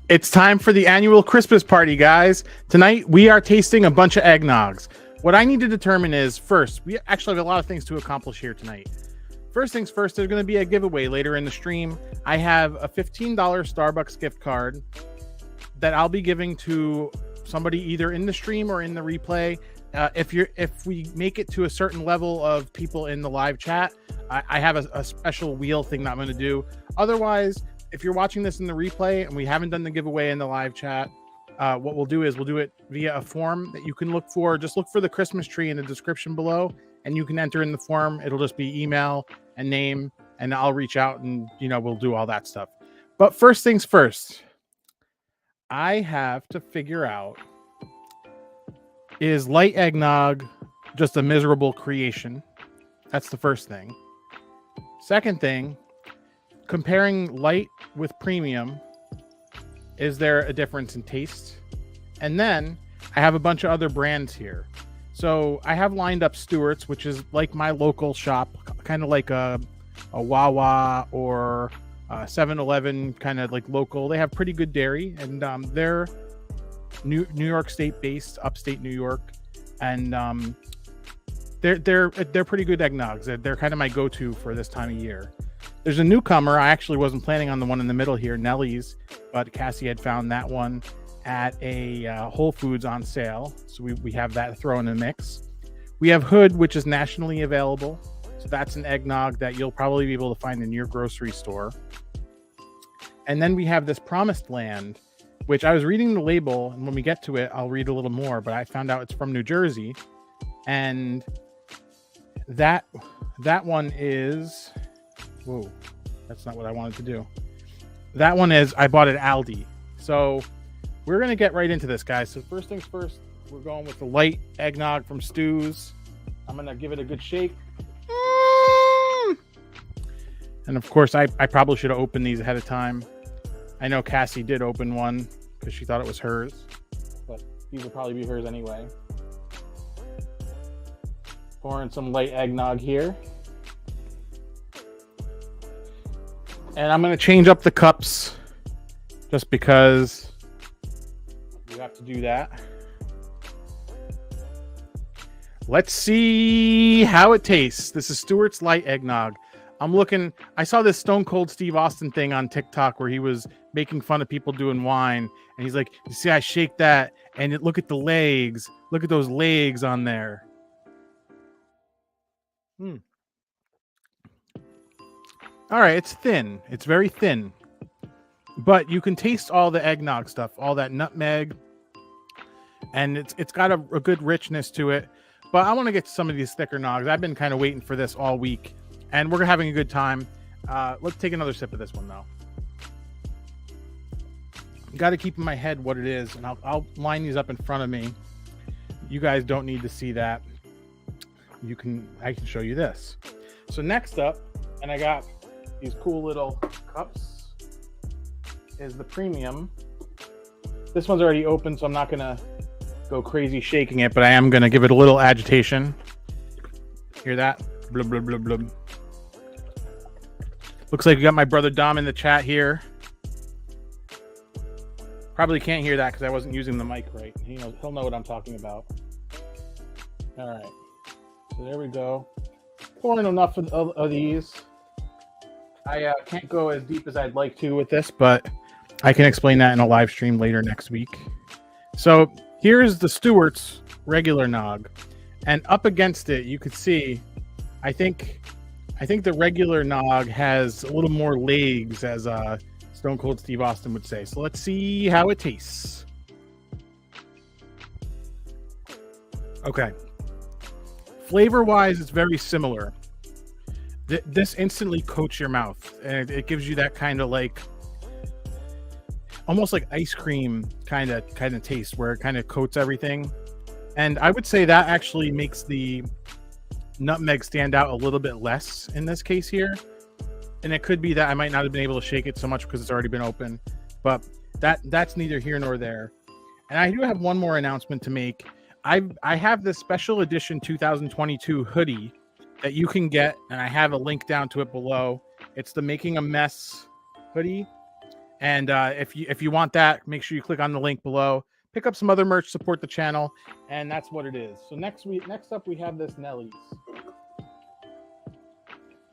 It's time for the annual Christmas party, guys. Tonight, we are tasting a bunch of eggnogs. What I need to determine is, first, we actually have a lot of things to accomplish here tonight. First things first, there's going to be a giveaway later in the stream. I have a $15 Starbucks gift card that I'll be giving to somebody either in the stream or in the replay. If we make it to a certain level of people in the live chat, I have a special wheel thing that I'm going to do. Otherwise, if you're watching this in the replay and we haven't done the giveaway in the live chat, what we'll do is we'll do it via a form that you can look for. Just look for the Christmas tree in the description below, and you can enter in the form. It'll just be email and name, and I'll reach out and we'll do all that stuff. But first things first, I have to figure out, is light eggnog just a miserable creation? That's the first thing. Second thing, comparing light with premium, is there a difference in taste? And then I have a bunch of other brands here. So I have lined up Stewart's, which is like my local shop, kind of like a Wawa or 7-Eleven, kind of like local. They have pretty good dairy, and they're New York State based, upstate New York, and they're pretty good eggnogs. They're kind of my go-to for this time of year. There's a newcomer. I actually wasn't planning on the one in the middle here, Nellie's, but Cassie had found that one at a Whole Foods on sale, so we have that thrown in the mix. We have Hood, which is nationally available, so that's an eggnog that you'll probably be able to find in your grocery store. And then we have this Promised Land, which I was reading the label, and when we get to it, I'll read a little more, but I found out it's from New Jersey, and that one is... Whoa, that's not what I wanted to do. That one is, I bought it at Aldi. So we're going to get right into this, guys. So first things first, we're going with the light eggnog from Stu's. I'm going to give it a good shake. And of course, I probably should have opened these ahead of time. I know Cassie did open one because she thought it was hers, but these will probably be hers anyway. Pouring some light eggnog here. And I'm going to change up the cups just because you have to do that. Let's see how it tastes. This is Stewart's Light Eggnog. I saw this Stone Cold Steve Austin thing on TikTok where he was making fun of people doing wine. And he's like, you see, I shake that and look at the legs. Look at those legs on there. All right, it's thin. It's very thin. But you can taste all the eggnog stuff, all that nutmeg. And it's got a good richness to it. But I want to get to some of these thicker nogs. I've been kind of waiting for this all week. And we're having a good time. Let's take another sip of this one, though. Got to keep in my head what it is. And I'll line these up in front of me. You guys don't need to see that. I can show you this. So next up, and I got these cool little cups, is the premium. This one's already open, so I'm not gonna go crazy shaking it, but I am gonna give it a little agitation. Hear that? Blub, blub, blub, blub. Looks like we got my brother Dom in the chat here. Probably can't hear that because I wasn't using the mic right. He'll know what I'm talking about. All right, so there we go. Pouring enough of these. I can't go as deep as I'd like to with this, but I can explain that in a live stream later next week. So here's the Stewart's regular nog, and up against it, you could see, I think the regular nog has a little more legs, as Stone Cold Steve Austin would say. So let's see how it tastes. Okay. Flavor-wise, it's very similar. This instantly coats your mouth, and it gives you that kind of like, almost like ice cream kind of taste, where it kind of coats everything. And I would say that actually makes the nutmeg stand out a little bit less in this case here. And it could be that I might not have been able to shake it so much because it's already been open, but that's neither here nor there. And I do have one more announcement to make. I have this special edition 2022 hoodie that you can get, and I have a link down to it below. It's the Making a Mess hoodie. And if you want that, make sure you click on the link below. Pick up some other merch, support the channel, and that's what it is. So next up we have this Nellie's,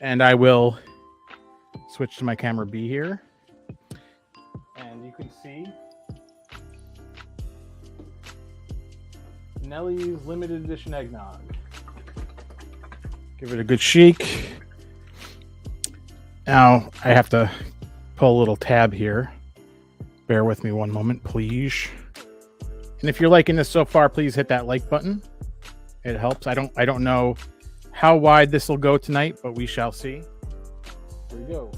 and I will switch to my camera B here, and you can see Nellie's limited edition eggnog. Give it a good shake. Now I have to pull a little tab here. Bear with me one moment, please. And if you're liking this so far, please hit that like button. It helps. I don't know how wide this will go tonight, but we shall see. Here we go.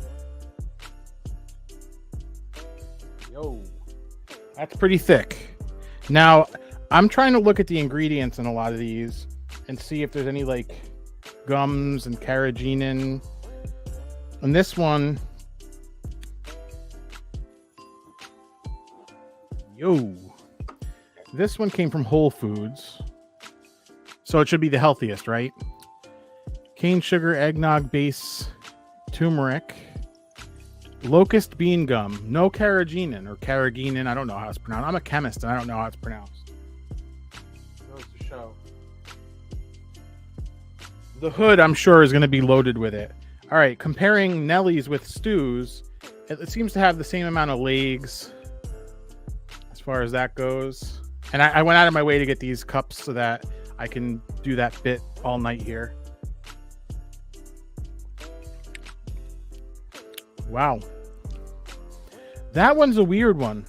Yo, that's pretty thick. Now, I'm trying to look at the ingredients in a lot of these and see if there's any like gums and carrageenan. And this one, this one came from Whole Foods, so it should be the healthiest, right? Cane sugar, eggnog base, turmeric, locust bean gum, no carrageenan or carrageenan. I don't know how it's pronounced. I'm a chemist and I don't know how it's pronounced. Goes to show. The hood, I'm sure, is going to be loaded with it. All right, comparing Nellie's with Stu's, it seems to have the same amount of legs as far as that goes. And I went out of my way to get these cups so that I can do that bit all night here. Wow. That one's a weird one.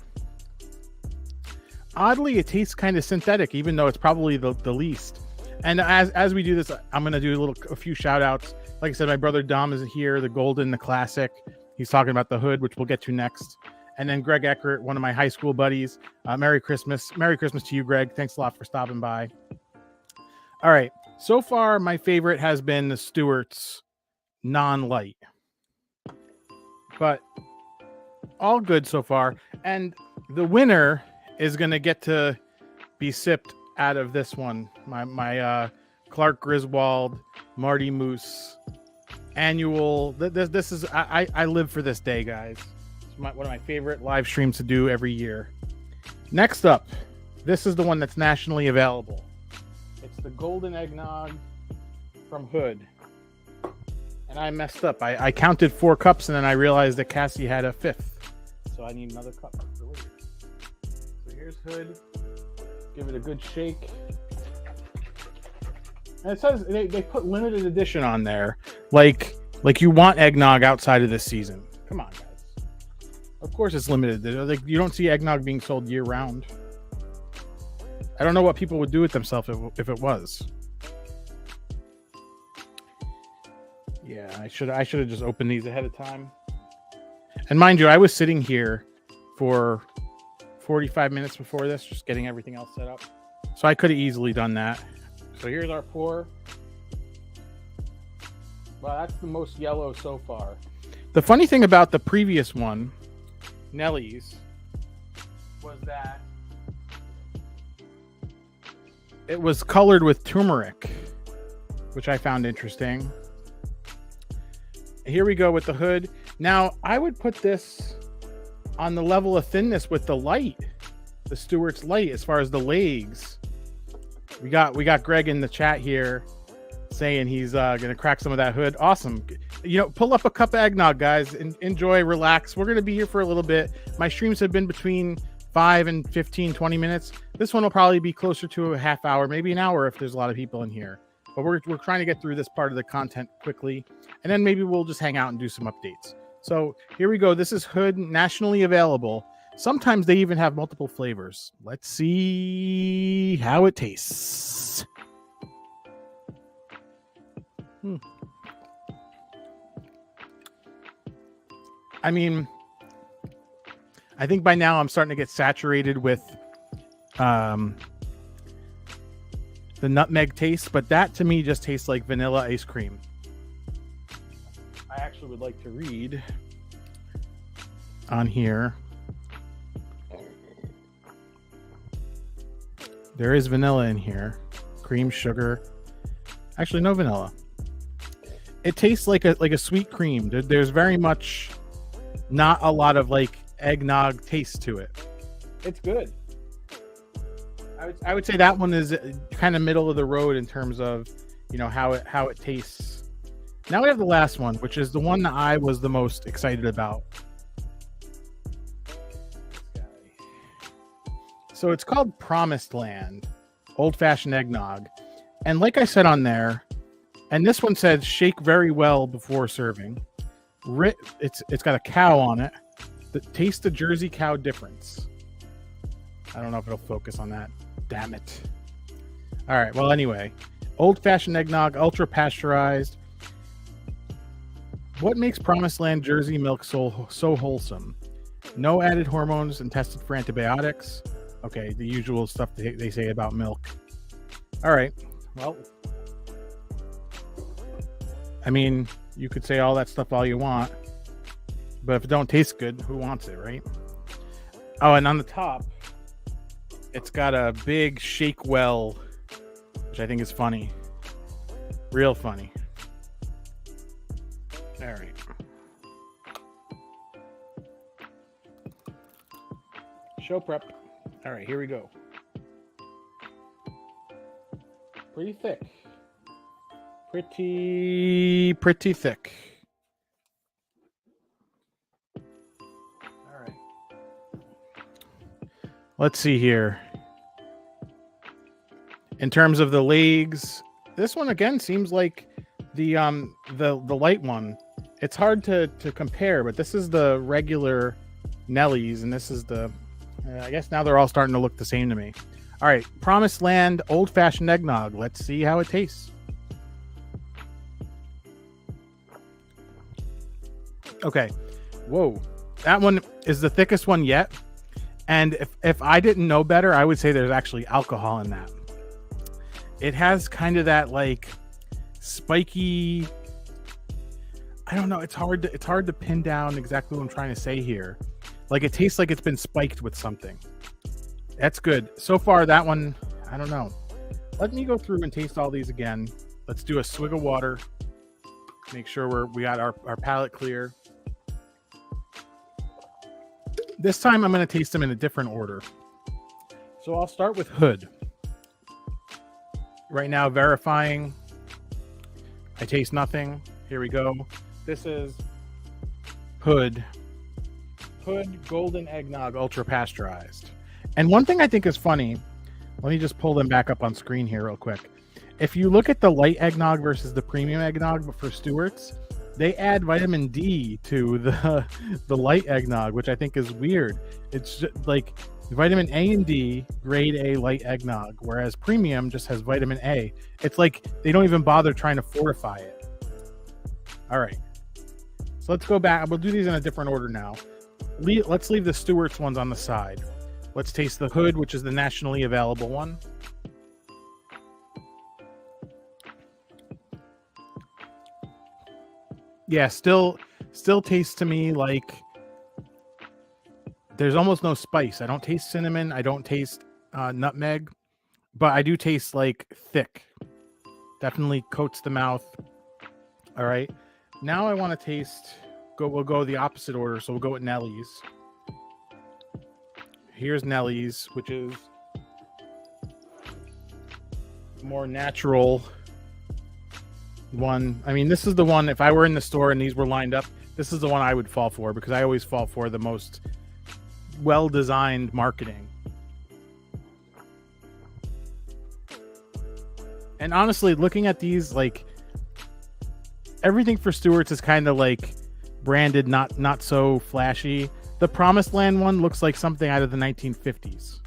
Oddly, it tastes kind of synthetic, even though it's probably the least. And as we do this, I'm going to do a few shout outs. Like I said, my brother Dom is here, the Golden, the Classic. He's talking about the hood, which we'll get to next. And then Greg Eckert, one of my high school buddies. Merry Christmas. Merry Christmas to you, Greg. Thanks a lot for stopping by. All right. So far, my favorite has been the Stewart's non-light. But all good so far. And the winner is going to get to be sipped out of this one. My Clark Griswold, Marty Moose annual. This is, I live for this day, guys. One of my favorite live streams to do every year. Next up, this is the one that's nationally available. It's the Golden Eggnog from Hood. And I messed up. I counted 4 cups and then I realized that Cassie had a 5th. So I need another cup for later. So here's Hood. Give it a good shake. And it says they put limited edition on there. Like you want eggnog outside of this season. Come on, guys. Of course it's limited. Like, you don't see eggnog being sold year round. I don't know what people would do with themselves if it was. Yeah, I should have just opened these ahead of time. And mind you, I was sitting here for 45 minutes before this, just getting everything else set up. So I could have easily done that. So here's our pour. Wow, that's the most yellow so far. The funny thing about the previous one, Nellie's, was that it was colored with turmeric, which I found interesting. Here we go with the Hood. Now, I would put this on the level of thinness with the light, the Stewart's light, as far as the legs. We got Greg in the chat here saying he's gonna crack some of that Hood. Awesome. You know, pull up a cup of eggnog, guys, and enjoy, relax. We're gonna be here for a little bit. My streams have been between 5 and 15, 20 minutes. This one will probably be closer to a half hour, maybe an hour if there's a lot of people in here. But we're trying to get through this part of the content quickly, and then maybe we'll just hang out and do some updates. So here we go. This is Hood, nationally available. Sometimes they even have multiple flavors. Let's see how it tastes. I mean, I think by now I'm starting to get saturated with the nutmeg taste, but that to me just tastes like vanilla ice cream. I actually would like to read on here. There is vanilla in here. Cream, sugar. Actually, no vanilla. It tastes like a sweet cream. There's very much not a lot of like eggnog taste to it. It's good. I would say that one is kind of middle of the road in terms of, you know, how it tastes. Now we have the last one, which is the one that I was the most excited about. So it's called Promised Land, old-fashioned eggnog. And like I said on there, and this one says shake very well before serving. It's got a cow on it. Taste the Jersey cow difference. I don't know if it'll focus on that. Damn it. All right. Well, anyway, old-fashioned eggnog, ultra pasteurized. What makes Promised Land Jersey milk so wholesome? No added hormones and tested for antibiotics. Okay, the usual stuff they say about milk. All right. Well, I mean, you could say all that stuff all you want, but if it don't taste good, who wants it, right? Oh, and on the top, it's got a big shake well, which I think is funny. Real funny. All right. Show prep. All right, here we go. Pretty thick. Pretty thick. All right. Let's see here. In terms of the legs, this one again seems like the light one. It's hard to compare, but this is the regular Nellies, and this is the I guess now they're all starting to look the same to me. All right, Promised Land old-fashioned eggnog. Let's see how it tastes. Okay. Whoa. That one is the thickest one yet. And if I didn't know better, I would say there's actually alcohol in that. It has kind of that like spiky, I don't know, it's hard to pin down exactly what I'm trying to say here. Like it tastes like it's been spiked with something. That's good. So far that one, I don't know. Let me go through and taste all these again. Let's do a swig of water. Make sure we got our palate clear. This time I'm going to taste them in a different order. So I'll start with Hood. Right now verifying. I taste nothing. Here we go. This is Hood Golden Eggnog Ultra Pasteurized. And one thing I think is funny, let me just pull them back up on screen here real quick. If you look at the light eggnog versus the premium eggnog for Stewart's, they add vitamin D to the light eggnog, which I think is weird. It's just like vitamin A and D, grade A light eggnog, whereas premium just has vitamin A. It's like they don't even bother trying to fortify it. All right. So let's go back. We'll do these in a different order now. Let's leave the Stewart's ones on the side. Let's taste the Hood, which is the nationally available one. Yeah, still tastes to me like there's almost no spice. I don't taste cinnamon. I don't taste nutmeg, but I do taste like thick. Definitely coats the mouth. All right. Now I want to taste. We'll go the opposite order. So we'll go with Nellie's. Here's Nellie's, which is more natural one. I mean, this is the one, if I were in the store and these were lined up, this is the one I would fall for, because I always fall for the most well-designed marketing. And honestly, looking at these, like, everything for Stewart's is kind of like branded, not so flashy. The Promised Land one looks like something out of the 1950s.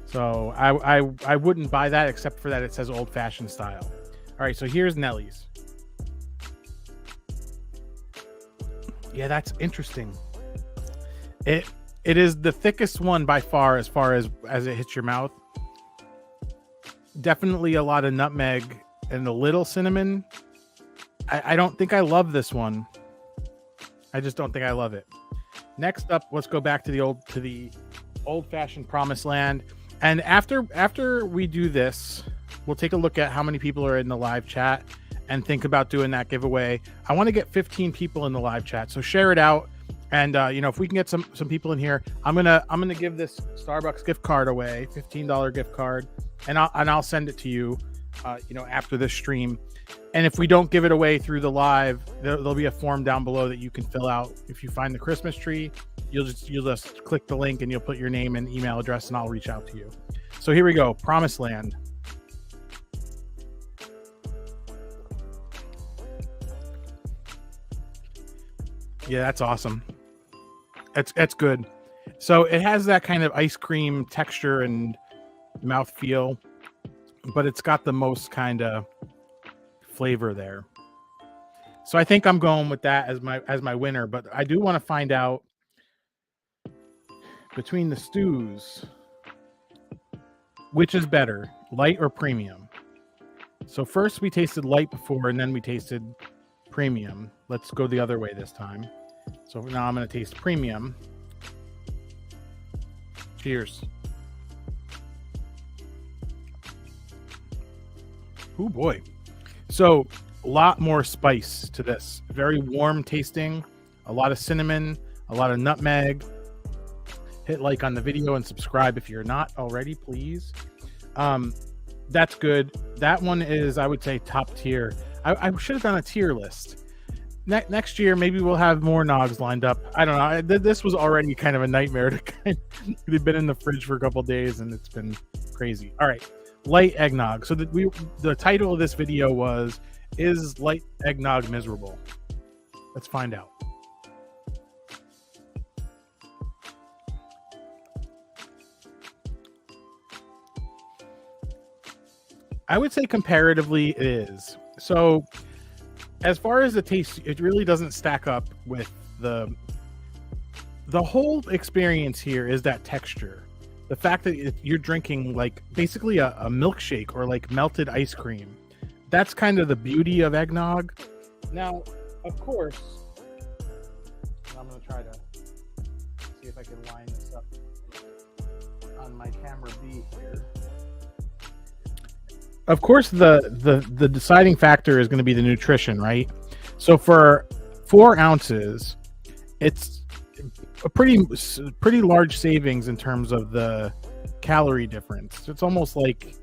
So I wouldn't buy that, except for that it says old-fashioned style. All right, so here's Nellie's. Yeah, that's interesting. It is the thickest one by far as it hits your mouth. Definitely a lot of nutmeg and a little cinnamon. I don't think I love this one. I just don't think I love it. Next up, let's go back to the old-fashioned Promised Land. And after we do this, we'll take a look at how many people are in the live chat and think about doing that giveaway. I want to get 15 people in the live chat, so share it out And if we can get some people in here, I'm gonna give this Starbucks gift card away, $15 gift card, and I'll send it to you, after this stream. And if we don't give it away through the live, there'll be a form down below that you can fill out. If you find the Christmas tree, you'll just click the link and you'll put your name and email address, and I'll reach out to you. So here we go, Promised Land. Yeah, that's awesome. That's good. So it has that kind of ice cream texture and mouth feel, but it's got the most kind of flavor there. So I think I'm going with that as my winner, but I do want to find out between the stews, which is better, light or premium. So first we tasted light before, and then we tasted premium. Let's go the other way this time. So now I'm going to taste premium. Cheers. Oh boy. So a lot more spice to this. Very warm tasting. A lot of cinnamon. A lot of nutmeg. Hit like on the video and subscribe if you're not already, please. That's good. That one is, I would say, top tier. I should have done a tier list. Next year, maybe we'll have more Nogs lined up. I don't know. This was already kind of a nightmare. They've been in the fridge for a couple days, and it's been crazy. All right, light eggnog. So the title of this video was, "Is light eggnog miserable?" Let's find out. I would say comparatively it is. So as far as the taste, it really doesn't stack up with the whole experience here is that texture. The fact that you're drinking like basically a milkshake or like melted ice cream. That's kind of the beauty of eggnog. Now, of course, I'm going to try to see if I can line this up on my camera B here. Of course, the deciding factor is going to be the nutrition, right? So for 4 ounces, it's a pretty large savings in terms of the calorie difference. It's almost like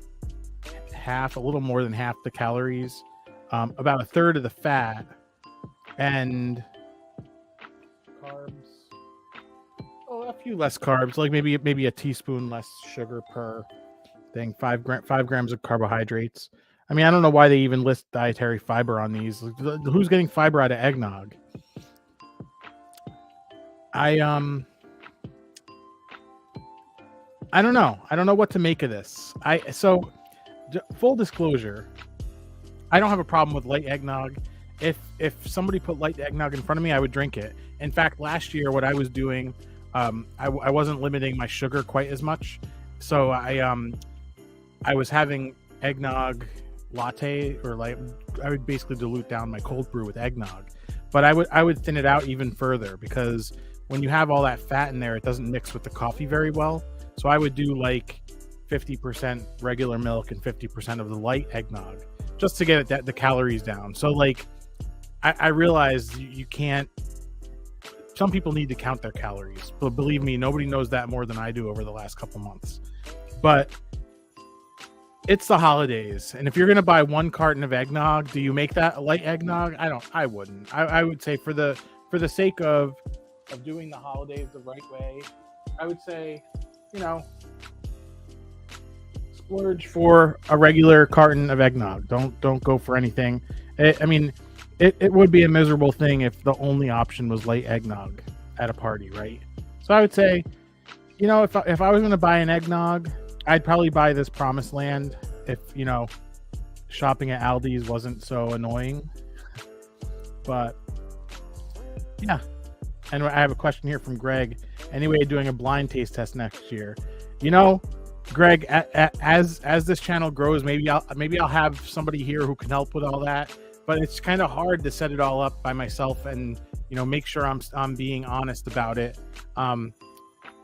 half, a little more than half the calories, about a third of the fat, and carbs. Oh, a few less carbs, like maybe a teaspoon less sugar per thing. 5 grams of carbohydrates. I mean, I don't know why they even list dietary fiber on these. Who's getting fiber out of eggnog? I don't know. I don't know what to make of this. So full disclosure, I don't have a problem with light eggnog. If somebody put light eggnog in front of me, I would drink it. In fact, last year what I was doing, I wasn't limiting my sugar quite as much. So I was having eggnog latte, or like I would basically dilute down my cold brew with eggnog, but I would thin it out even further, because when you have all that fat in there, it doesn't mix with the coffee very well. So I would do like 50% regular milk and 50% of the light eggnog, just to get the calories down. So like I realized you can't. Some people need to count their calories, but believe me, nobody knows that more than I do over the last couple months. But it's the holidays, and if you're gonna buy 1 carton of eggnog, do you make that a light eggnog? I wouldn't. I would say for the sake of doing the holidays the right way, I would say, splurge for a regular carton of eggnog. Don't go for anything. It would be a miserable thing if the only option was light eggnog at a party, right? So I would say, if I was going to buy an eggnog, I'd probably buy this Promised Land if, shopping at Aldi's wasn't so annoying. But, yeah. And I have a question here from Greg. Anyway, doing a blind taste test next year. Greg, as this channel grows, maybe I'll have somebody here who can help with all that. But it's kind of hard to set it all up by myself and, make sure I'm being honest about it.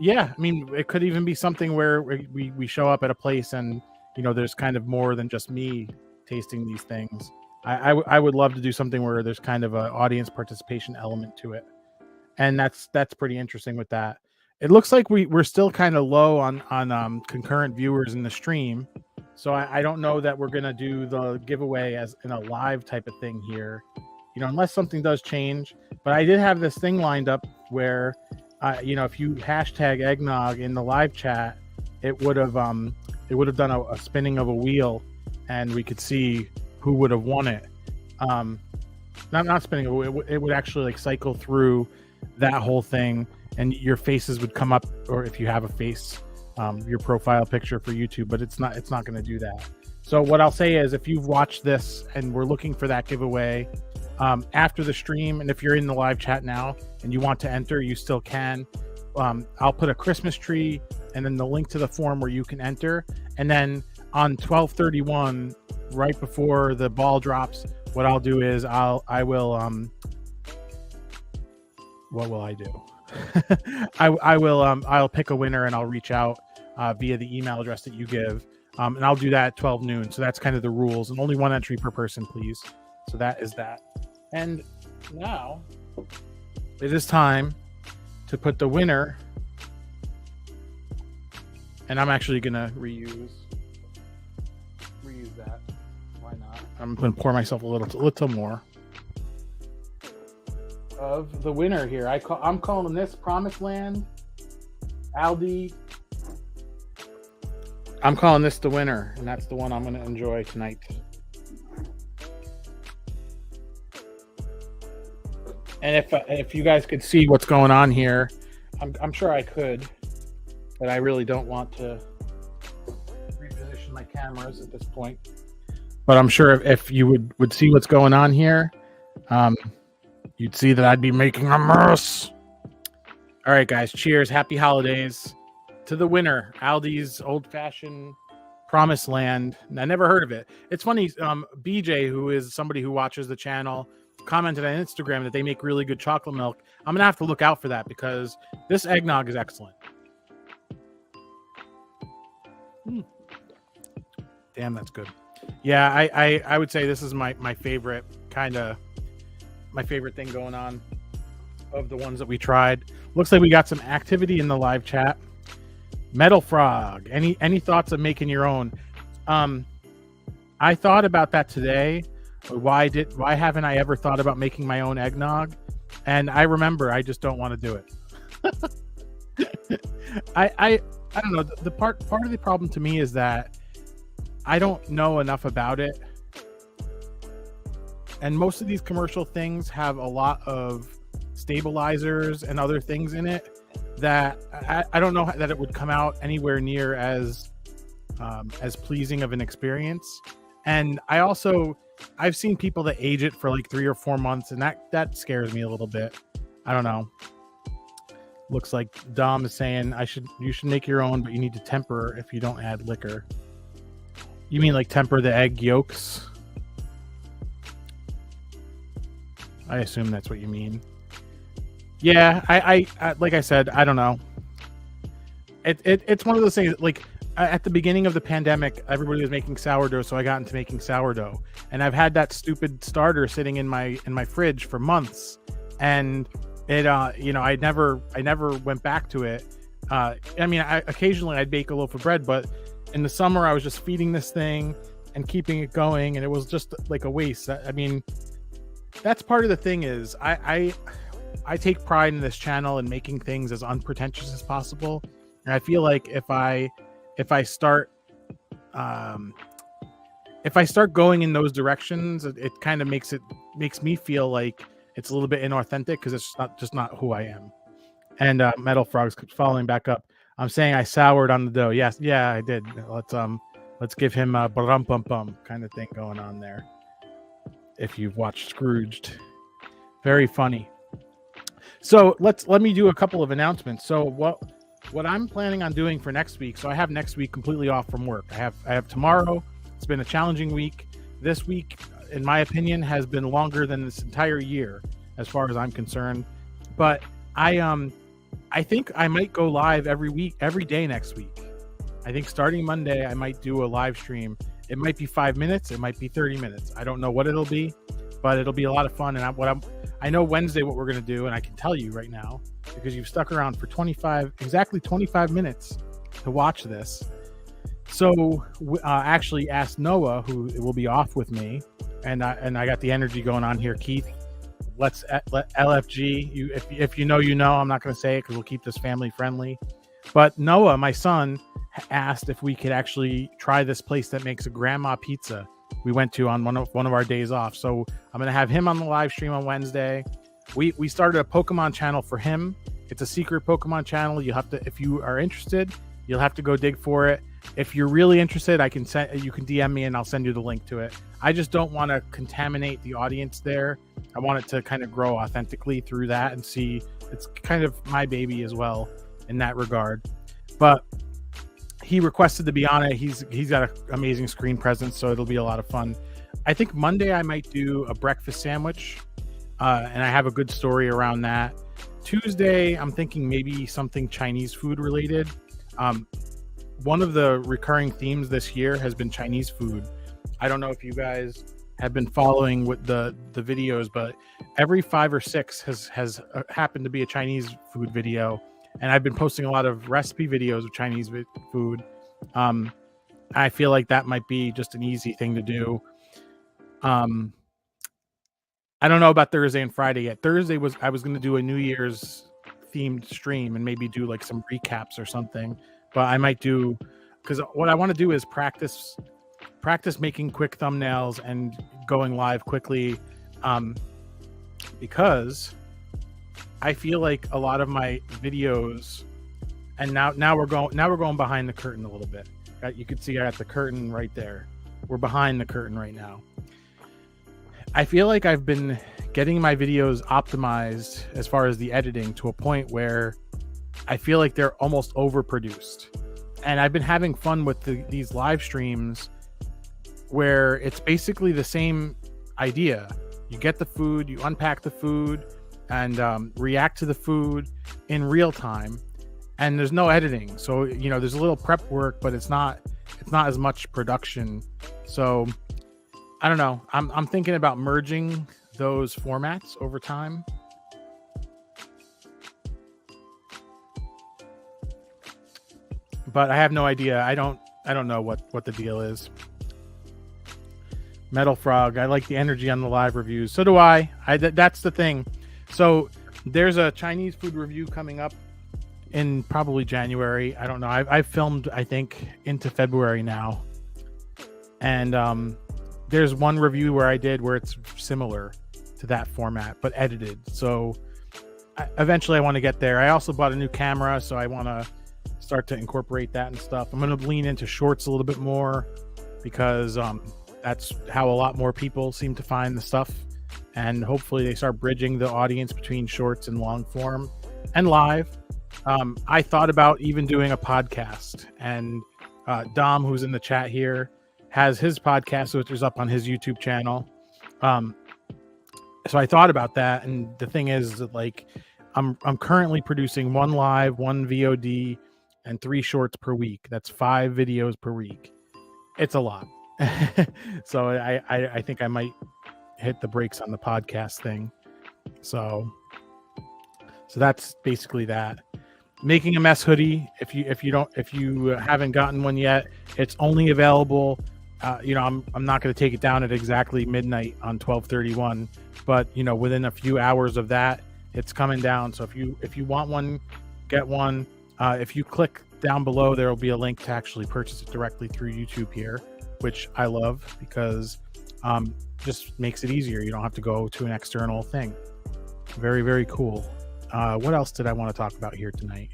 Yeah, I mean, it could even be something where we show up at a place and, there's kind of more than just me tasting these things. I would love to do something where there's kind of an audience participation element to it. and that's pretty interesting with that. It looks like we're still kind of low on concurrent viewers in the stream, so I don't know that we're gonna do the giveaway as in a live type of thing here, unless something does change. But I did have this thing lined up where, if you hashtag eggnog in the live chat, it would have done a spinning of a wheel, and we could see who would have won it. Not spinning, it would actually like cycle through that whole thing, and your faces would come up, or if you have a face, your profile picture for YouTube. But it's not going to do that. So what I'll say is, if you've watched this and we're looking for that giveaway after the stream, and if you're in the live chat now and you want to enter, you still can. I'll put a Christmas tree and then the link to the form where you can enter, and then on 12/31, right before the ball drops, what I'll do is what will I do? I'll pick a winner, and I'll reach out via the email address that you give, and I'll do that at 12 noon. So that's kind of the rules, and only one entry per person, please. So that is that. And now it is time to put the winner, and I'm actually gonna reuse that. Why not? I'm gonna pour myself a little more of the winner here. I'm calling this Promised Land Aldi. I'm calling this the winner, and that's the one I'm gonna enjoy tonight. And if you guys could see what's going on here, I'm sure I could, but I really don't want to reposition my cameras at this point. But I'm sure if you would see what's going on here, you'd see that I'd be making a mess. All right, guys. Cheers. Happy holidays to the winner, Aldi's old-fashioned Promised Land. I never heard of it. It's funny. BJ, who is somebody who watches the channel, commented on Instagram that they make really good chocolate milk. I'm gonna have to look out for that, because this eggnog is excellent. Damn, that's good. Yeah, I would say this is my favorite thing going on of the ones that we tried. Looks like we got some activity in the live chat. Metal Frog, any thoughts of making your own? I thought about that today. Why haven't I ever thought about making my own eggnog? And I remember I just don't want to do it. I don't know. The part of the problem to me is that I don't know enough about it. And most of these commercial things have a lot of stabilizers and other things in it that I don't know that it would come out anywhere near as pleasing of an experience. And I've seen people that age it for like 3 or 4 months, and that scares me a little bit. I don't know. Looks like Dom is saying you should make your own, but you need to temper if you don't add liquor. You mean like temper the egg yolks? I assume that's what you mean. Yeah, I like I said, I don't know. It's one of those things, like at the beginning of the pandemic, everybody was making sourdough, so I got into making sourdough. And I've had that stupid starter sitting in my fridge for months, and it I never went back to it. Occasionally I'd bake a loaf of bread, but in the summer I was just feeding this thing and keeping it going, and it was just like a waste. I mean, that's part of the thing is I take pride in this channel in making things as unpretentious as possible, and I feel like if I start going in those directions, it kind of makes me feel like it's a little bit inauthentic, because it's just not who I am. And Metal Frog's following back up. I'm saying I soured on the dough. Yes, yeah, I did. Let's give him a bum bum bum kind of thing going on there. If you've watched Scrooged, very funny. So let me do a couple of announcements. So what I'm planning on doing for next week. So I have next week completely off from work. I have tomorrow. It's been a challenging week. This week, in my opinion, has been longer than this entire year, as far as I'm concerned. But I think I might go live every day next week. I think starting Monday, I might do a live stream. It might be 5 minutes. It might be 30 minutes. I don't know what it'll be, but it'll be a lot of fun. And I know Wednesday what we're going to do, and I can tell you right now because you've stuck around for exactly 25 minutes to watch this. So actually asked Noah, who will be off with me, and I got the energy going on here. Keith, let LFG. If you know, you know. I'm not going to say it because we'll keep this family friendly. But Noah, my son, asked if we could actually try this place that makes a grandma pizza we went to on one of our days off. So I'm going to have him on the live stream on Wednesday. We started a Pokemon channel for him. It's a secret Pokemon channel. You have to, if you are interested, you'll have to go dig for it. If you're really interested, you can DM me and I'll send you the link to it. I just don't want to contaminate the audience there. I want it to kind of grow authentically through that and see. It's kind of my baby as well in that regard. But he requested to be on it. He's got an amazing screen presence, so it'll be a lot of fun. I think Monday I might do a breakfast sandwich, and I have a good story around that. Tuesday, I'm thinking maybe something Chinese food related. One of the recurring themes this year has been Chinese food. I don't know if you guys have been following with the videos, but every 5 or 6 has happened to be a Chinese food video. And I've been posting a lot of recipe videos of Chinese food. I feel like that might be just an easy thing to do. I don't know about Thursday and Friday yet. Thursday I was going to do a New Year's themed stream and maybe do like some recaps or something. But I might do, because what I want to do is practice making quick thumbnails and going live quickly, because I feel like a lot of my videos, and now we're going behind the curtain a little bit. You can see I got the curtain right there. We're behind the curtain right now. I feel like I've been getting my videos optimized as far as the editing to a point where I feel like they're almost overproduced. And I've been having fun with these live streams where it's basically the same idea. You get the food, you unpack the food, and react to the food in real time. And there's no editing. So, there's a little prep work, but it's not as much production. So I don't know. I'm thinking about merging those formats over time. But I have no idea. I don't know what the deal is. Metal Frog, I like the energy on the live reviews. So do I. That's the thing. So there's a Chinese food review coming up in probably January. I don't know. I've filmed, I think, into February now. And there's one review where it's similar to that format, but edited. So eventually I want to get there. I also bought a new camera, so I want to start to incorporate that and stuff. I'm going to lean into shorts a little bit more because that's how a lot more people seem to find the stuff. And hopefully they start bridging the audience between shorts and long form and live. I thought about even doing a podcast, and Dom, who's in the chat here, has his podcast, which is up on his YouTube channel. So I thought about that. And the thing is that, like, I'm currently producing 1 live, 1 VOD, and 3 shorts per week. That's 5 videos per week. It's a lot. So I think I might hit the brakes on the podcast thing. So that's basically that. Making a Mess hoodie. If you haven't gotten one yet, it's only available. I'm not going to take it down at exactly midnight on 12/31, but within a few hours of that, it's coming down. So if you want one, get one. If you click down below, there will be a link to actually purchase it directly through YouTube here, which I love because just makes it easier. You don't have to go to an external thing. Very, very cool. What else did I want to talk about here tonight?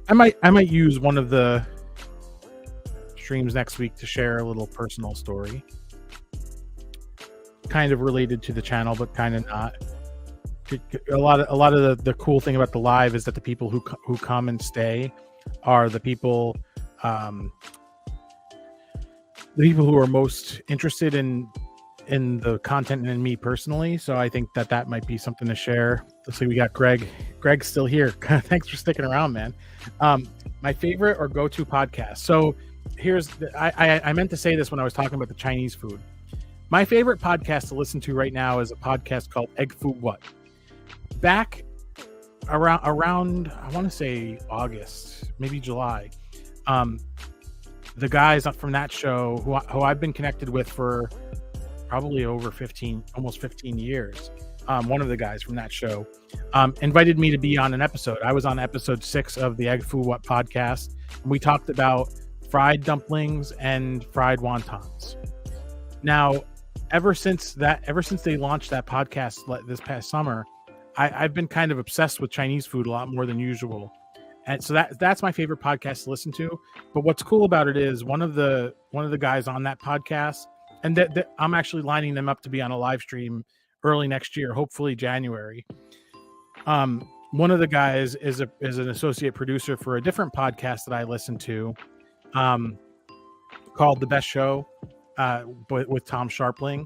I might use one of the streams next week to share a little personal story, kind of related to the channel, but kind of not. A lot of the cool thing about the live is that the people who come and stay are the people who are most interested in the content and in me personally. So I think that might be something to share. Let's see, we got Greg. Greg's still here. Thanks for sticking around, man. My favorite or go-to podcast. So here's I meant to say this when I was talking about the Chinese food. My favorite podcast to listen to right now is a podcast called Egg Foo What. Back around I want to say August, maybe July. The guys from that show who I've been connected with for probably over 15, almost 15 years. One of the guys from that show invited me to be on an episode. I was on episode 6 of the Egg Foo What podcast. And we talked about fried dumplings and fried wontons. Now, ever since they launched that podcast this past summer, I've been kind of obsessed with Chinese food a lot more than usual. And so that's my favorite podcast to listen to. But what's cool about it is one of the guys on that podcast, and that I'm actually lining them up to be on a live stream early next year, hopefully January. One of the guys is an associate producer for a different podcast that I listen to, called The Best Show, with Tom Sharpling.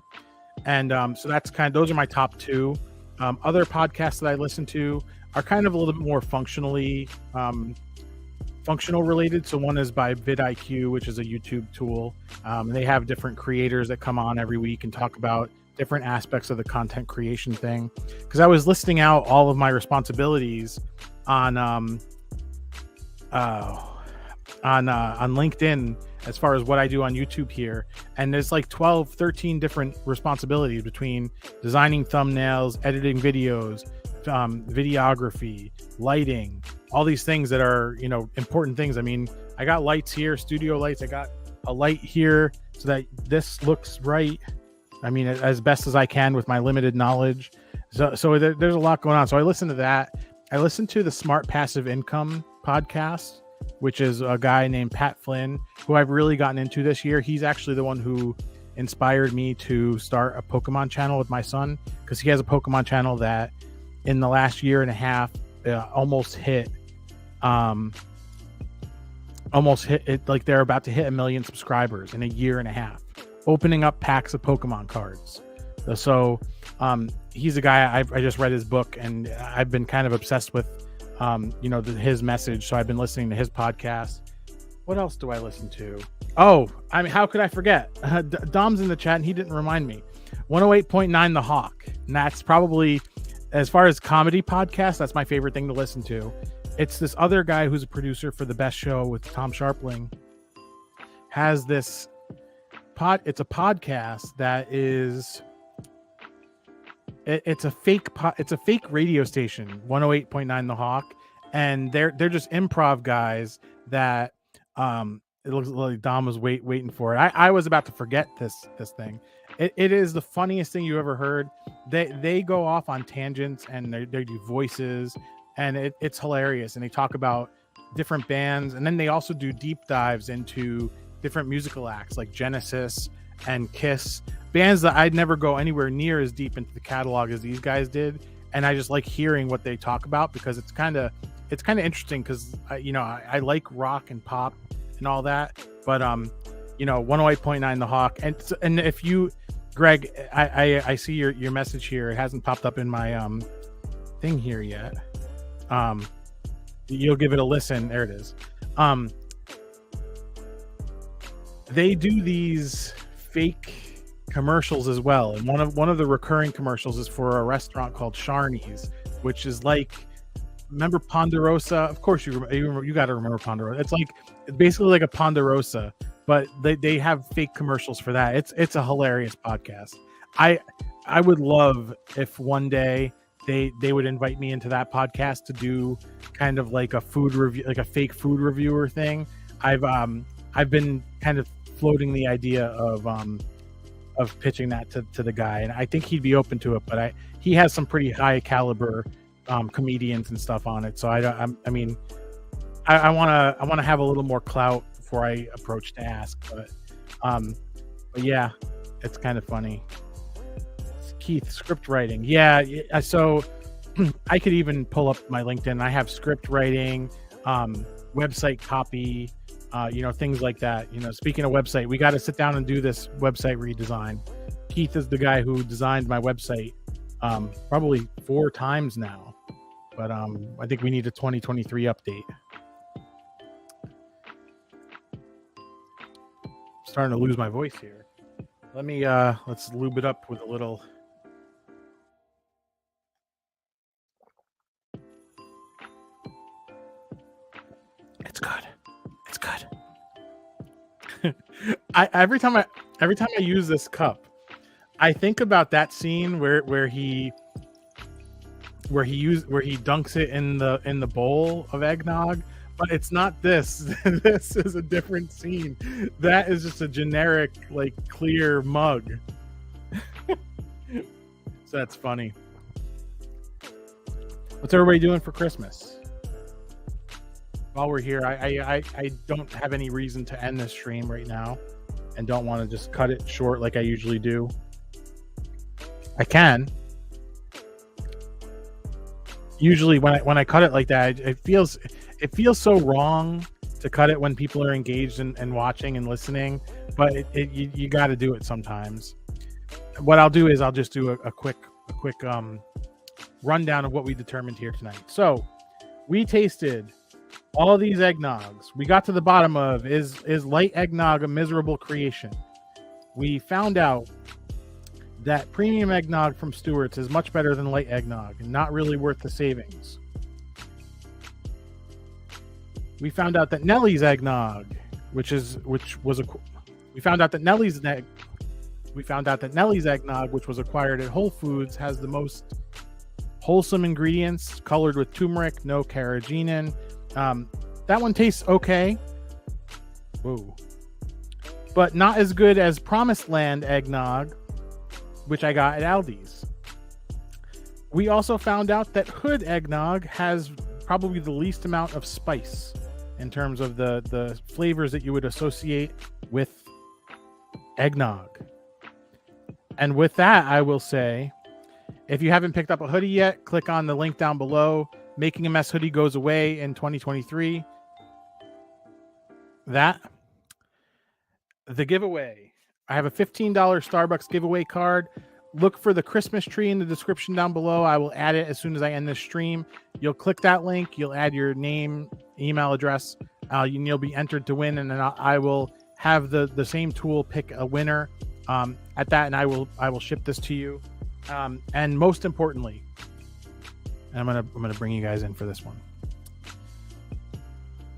And so that's those are my top 2. Other podcasts that I listen to are kind of a little bit more functional related. So one is by vidIQ, which is a YouTube tool. They have different creators that come on every week and talk about different aspects of the content creation thing. Because I was listing out all of my responsibilities on LinkedIn as far as what I do on YouTube here. And there's like 12, 13 different responsibilities between designing thumbnails, editing videos, videography, lighting, all these things that are, important things. I mean, I got lights here, studio lights. I got a light here so that this looks right. I mean, as best as I can with my limited knowledge. So there's a lot going on. So I listen to that. I listen to the Smart Passive Income podcast, which is a guy named Pat Flynn, who I've really gotten into this year. He's actually the one who inspired me to start a Pokemon channel with my son, because he has a Pokemon channel that in the last year and a half almost hit it, like they're about to hit 1 million subscribers in a year and a half, opening up packs of Pokemon cards. So he's a guy, I just read his book, and I've been kind of obsessed with his message. So I've been listening to his podcast. What else do I listen to? Oh, I mean, how could I forget? Dom's in the chat and he didn't remind me. 108.9 The Hawk. And that's probably, as far as comedy podcasts, that's my favorite thing to listen to. It's this other guy who's a producer for The Best Show with Tom Sharpling. Has this it's a podcast that is it's a fake radio station, 108.9 The Hawk, and they're just improv guys that it looks like Dom was waiting for it. I was about to forget this thing. It is the funniest thing you ever heard. They go off on tangents and they do voices, and it's hilarious. And they talk about different bands, and then they also do deep dives into different musical acts like Genesis and Kiss, bands that I'd never go anywhere near as deep into the catalog as these guys did. And I just like hearing what they talk about, because it's kind of interesting, because I like rock and pop and all that, but 108.9 The Hawk, and if you, Greg, I see your message here. It hasn't popped up in my thing here yet. You'll give it a listen. There it is. They do these fake commercials as well, and one of the recurring commercials is for a restaurant called Sharnie's, which is like, remember Ponderosa? Of course you got to remember Ponderosa. It's basically like a Ponderosa, but they have fake commercials for that. It's a hilarious podcast. I would love if one day they would invite me into that podcast to do kind of like a food review, like a fake food reviewer thing. I've been kind of floating the idea of pitching that to the guy, and I think he'd be open to it. But he has some pretty high caliber comedians and stuff on it, so I want to have a little more clout before I approach to ask. But yeah, it's kind of funny. Keith, script writing, yeah. So I could even pull up my LinkedIn. I have script writing, website copy, things like that. Speaking of website, we got to sit down and do this website redesign. Keith is the guy who designed my website probably 4 times now, but I think we need a 2023 update. Starting to lose my voice here. Let me let's lube it up with a little. It's good. It's good. every time I use this cup, I think about that scene where he dunks it in the bowl of eggnog, but it's not this. This is a different scene. That is just a generic, like, clear mug. So that's funny. What's everybody doing for Christmas? While we're here, I don't have any reason to end this stream right now, and don't want to just cut it short like I usually do. I can. Usually when I cut it like that, it feels so wrong to cut it when people are engaged and watching and listening, but you got to do it sometimes. What I'll do is I'll just do a quick rundown of what we determined here tonight. So we tasted all these eggnogs. We got to the bottom of is light eggnog a miserable creation? We found out that premium eggnog from Stewart's is much better than light eggnog and not really worth the savings. We found out that Nellie's eggnog, we found out that Nellie's eggnog, which was acquired at Whole Foods, has the most wholesome ingredients, colored with turmeric, no carrageenan. That one tastes okay. Whoa. But not as good as Promised Land eggnog, which I got at Aldi's. We also found out that Hood eggnog has probably the least amount of spice in terms of the flavors that you would associate with eggnog. And with that, I will say, if you haven't picked up a hoodie yet, click on the link down below. Making a Mess hoodie goes away in 2023. The giveaway. I have a $15 Starbucks giveaway card. Look for the Christmas tree in the description down below. I will add it as soon as I end this stream. You'll click that link. You'll add your name, email address. You'll be entered to win, and then I will have the same tool pick a winner at that, and I will ship this to you. And most importantly, and I'm gonna bring you guys in for this one.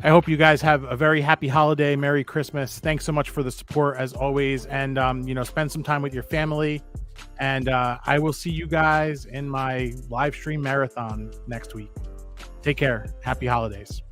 I hope you guys have a very happy holiday. Merry Christmas. Thanks so much for the support as always. And, spend some time with your family. And I will see you guys in my live stream marathon next week. Take care. Happy holidays.